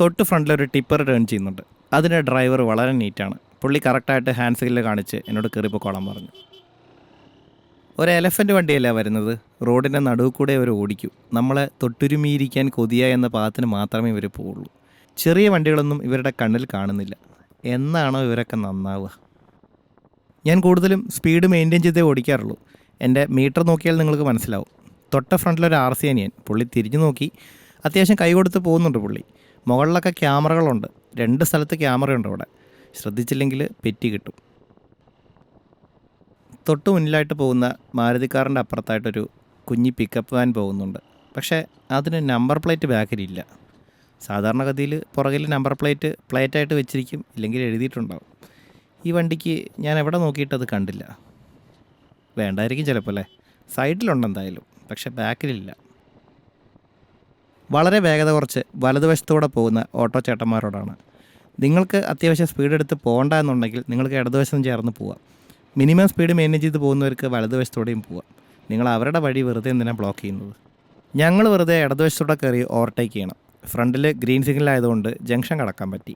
തൊട്ട് ഫ്രണ്ടിലൊരു tipper turn ചെയ്യുന്നുണ്ട്. അതിൻ്റെ ഡ്രൈവർ വളരെ നീറ്റാണ്. പുള്ളി കറക്റ്റായിട്ട് ഹാൻഡ് സിഗ്നൽ കാണിച്ച് എന്നോട് കയറിപ്പോക്കോളാൻ പറഞ്ഞു. ഒരു എലഫൻറ്റ് വണ്ടിയല്ല വരുന്നത്, റോഡിൻ്റെ നടുവ് കൂടെ അവർ ഓടിക്കൂ. നമ്മളെ തൊട്ടുരുമിയിരിക്കാൻ കൊതിയ എന്ന പാകത്തിന് മാത്രമേ ഇവർ പോവുള്ളൂ. ചെറിയ വണ്ടികളൊന്നും ഇവരുടെ കണ്ണിൽ കാണുന്നില്ല. എന്നാണോ ഇവരൊക്കെ നന്നാവുക? ഞാൻ കൂടുതലും സ്പീഡ് മെയിൻറ്റെയിൻ ചെയ്തേ ഓടിക്കാറുള്ളൂ. എൻ്റെ മീറ്റർ നോക്കിയാൽ നിങ്ങൾക്ക് മനസ്സിലാവും. തൊട്ട ഫ്രണ്ടിലൊരു RC അനിയൻ, പുള്ളി തിരിഞ്ഞു നോക്കി അത്യാവശ്യം കൈ കൊടുത്ത് പോകുന്നുണ്ട് പുള്ളി. മുകളിലൊക്കെ ക്യാമറകളുണ്ട്, 2 സ്ഥലത്ത് ക്യാമറയുണ്ട് അവിടെ. ശ്രദ്ധിച്ചില്ലെങ്കിൽ പെറ്റി കിട്ടും. തൊട്ട് മുന്നിലായിട്ട് പോകുന്ന മാരുതിക്കാറിൻ്റെ അപ്പുറത്തായിട്ടൊരു കുഞ്ഞി പിക്കപ്പ് വാൻ പോകുന്നുണ്ട്. പക്ഷേ അതിന് നമ്പർ പ്ലേറ്റ് ബാക്കിലില്ല. സാധാരണഗതിയിൽ പുറകിൽ നമ്പർ പ്ലേറ്റായിട്ട് വെച്ചിരിക്കും, ഇല്ലെങ്കിൽ എഴുതിയിട്ടുണ്ടാവും. ഈ വണ്ടിക്ക് ഞാൻ എവിടെ നോക്കിയിട്ടത് കണ്ടില്ല. വേണ്ടായിരിക്കും ചിലപ്പോൾ അല്ലേ. സൈഡിലുണ്ടെന്തായാലും, പക്ഷേ ബാക്കിലില്ല. വളരെ വേഗത കുറച്ച് വലതുവശത്തൂടെ പോകുന്ന ഓട്ടോ ചേട്ടന്മാരോടാണ്, നിങ്ങൾക്ക് അത്യാവശ്യം സ്പീഡ് എടുത്ത് പോകണ്ട എന്നുണ്ടെങ്കിൽ നിങ്ങൾക്ക് ഇടതുവശം ചേർന്ന് പോവാം. മിനിമം സ്പീഡ് മെയിൻറ്റെയിൻ ചെയ്ത് പോകുന്നവർക്ക് വലതുവശത്തോടെയും പോവാം. നിങ്ങൾ അവരുടെ വഴി വെറുതെ എന്തിനാണ് ബ്ലോക്ക് ചെയ്യുന്നത്? ഞങ്ങൾ വെറുതെ ഇടതുവശത്തൂടെ കയറി ഓവർടേക്ക് ചെയ്യണം. ഫ്രണ്ടിൽ ഗ്രീൻ സിഗ്നൽ ആയതുകൊണ്ട് ജംഗ്ഷൻ കടക്കാൻ പറ്റി.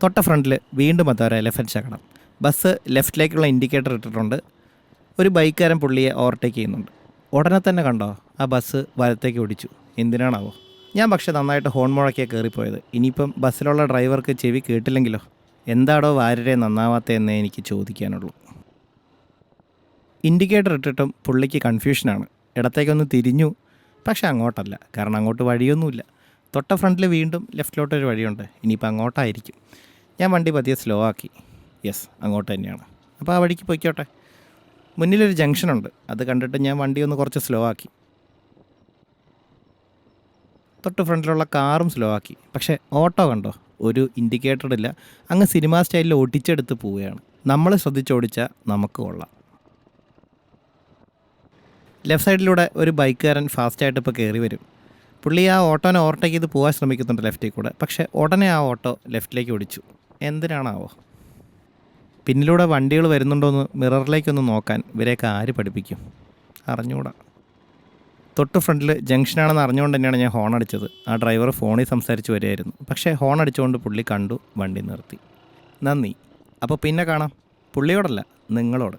തൊട്ട ഫ്രണ്ടിൽ വീണ്ടും അതൊരു എലഫൻറ്റ് ശകടം. ബസ് ലെഫ്റ്റിലേക്കുള്ള ഇൻഡിക്കേറ്റർ ഇട്ടിട്ടുണ്ട്. ഒരു ബൈക്കുകാരൻ പുള്ളിയെ ഓവർടേക്ക് ചെയ്യുന്നുണ്ട്. ഉടനെ തന്നെ കണ്ടോ ആ ബസ് വലത്തേക്ക് ഓടിച്ചു. എന്തിനാണാവോ? ഞാൻ പക്ഷേ നന്നായിട്ട് ഹോൺ മുഴക്കിയാണ് കയറിപ്പോയത്. ഇനിയിപ്പം ബസ്സിലുള്ള ഡ്രൈവർക്ക് ചെവി കേട്ടില്ലെങ്കിലോ? എന്താടോ വാരരെ നന്നാവാത്തതെന്നേ എനിക്ക് ചോദിക്കാനുള്ളൂ. ഇൻഡിക്കേറ്റർ ഇട്ടിട്ടും പുള്ളിക്ക് കൺഫ്യൂഷനാണ്. ഇടത്തേക്കൊന്ന് തിരിഞ്ഞു, പക്ഷേ അങ്ങോട്ടല്ല, കാരണം അങ്ങോട്ട് വഴിയൊന്നുമില്ല. തൊട്ട ഫ്രണ്ടിൽ വീണ്ടും ലെഫ്റ്റിലോട്ടൊരു വഴിയുണ്ട്, ഇനിയിപ്പോൾ അങ്ങോട്ടായിരിക്കും. ഞാൻ വണ്ടി പതിയെ സ്ലോ ആക്കി. യെസ്, അങ്ങോട്ട് തന്നെയാണ്. അപ്പോൾ ആ വഴിക്ക് പൊയ്ക്കോട്ടെ. മുന്നിലൊരു ജംഗ്ഷനുണ്ട്, അത് കണ്ടിട്ട് ഞാൻ വണ്ടി ഒന്ന് കുറച്ച് സ്ലോ ആക്കി. തൊട്ട് ഫ്രണ്ടിലുള്ള കാറും സ്ലോ ആക്കി. പക്ഷേ ഓട്ടോ കണ്ടോ, ഒരു ഇൻഡിക്കേറ്റർ ഇല്ല, അങ്ങ് സിനിമാ സ്റ്റൈലിൽ ഒട്ടിച്ചെടുത്ത് പോവുകയാണ്. നമ്മൾ ശ്രദ്ധിച്ചോടിച്ചാൽ നമുക്ക് കൊള്ളാം. ലെഫ്റ്റ് സൈഡിലൂടെ ഒരു ബൈക്കുകാരൻ ഫാസ്റ്റായിട്ട് ഇപ്പോൾ കയറി വരും. പുള്ളി ആ ഓട്ടോനെ ഓവർടേക്ക് ചെയ്ത് പോകാൻ ശ്രമിക്കുന്നുണ്ട് ലെഫ്റ്റിൽ കൂടെ. പക്ഷേ ഉടനെ ആ ഓട്ടോ ലെഫ്റ്റിലേക്ക് ഓടിച്ചു. എന്തിനാണാവോ? പിന്നിലൂടെ വണ്ടികൾ വരുന്നുണ്ടോയെന്ന് മിററിലേക്കൊന്ന് നോക്കാൻ ഇവരെയൊക്കെ ആര് പഠിപ്പിക്കും? അറിഞ്ഞുകൂടാ. തൊട്ട് ഫ്രണ്ടിൽ ജംഗ്ഷനാണെന്ന് അറിഞ്ഞുകൊണ്ട് തന്നെയാണ് ഞാൻ ഹോൺ അടിച്ചത്. ആ ഡ്രൈവർ ഫോണിൽ സംസാരിച്ച് വരികയായിരുന്നു. പക്ഷേ ഹോൺ അടിച്ചുകൊണ്ട് പുള്ളി കണ്ടു, വണ്ടി നിർത്തി. നന്ദി. അപ്പോൾ പിന്നെ കാണാം. പുള്ളിയോടല്ല, നിങ്ങളോട്.